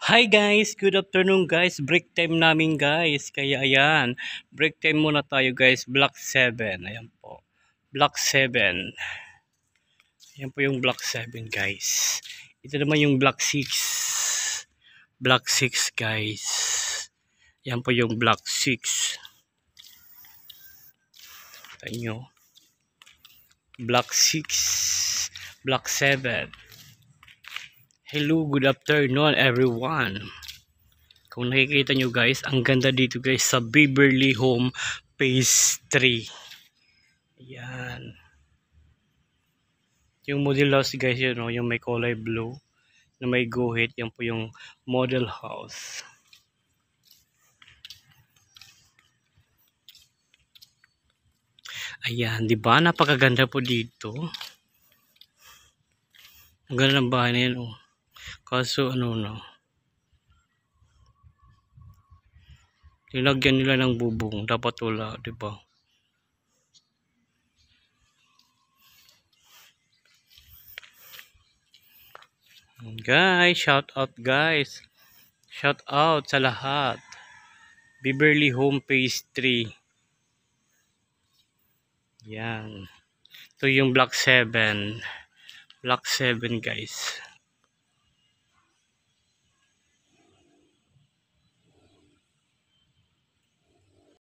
Hi guys, good afternoon guys. Break time namin guys. Kaya ayan, break time muna tayo guys. Block 7. Ayan po. Block 7. Ayan po yung block 7 guys. Ito naman yung block 6. Block 6 guys. Ayan po yung block 6. Ito nyo. Block 6. Block 7. Hello, good afternoon everyone. Kung nakikita nyo guys, ang ganda dito guys sa Beverly Home Phase 3. Ayan. Yung model house guys, yun know, yung may kulay blue na may guhit, yan po yung model house. Ayan, di ba? Napakaganda po dito. Ang ganda ng bahay na yun, oh. Kaso ano no, nilagyan nila ng bubong, dapat wala, di ba? Guys, shout out guys. Shout out sa lahat. Beverly Home Phase 3. Yan. Ito yung block 7. Block 7 guys.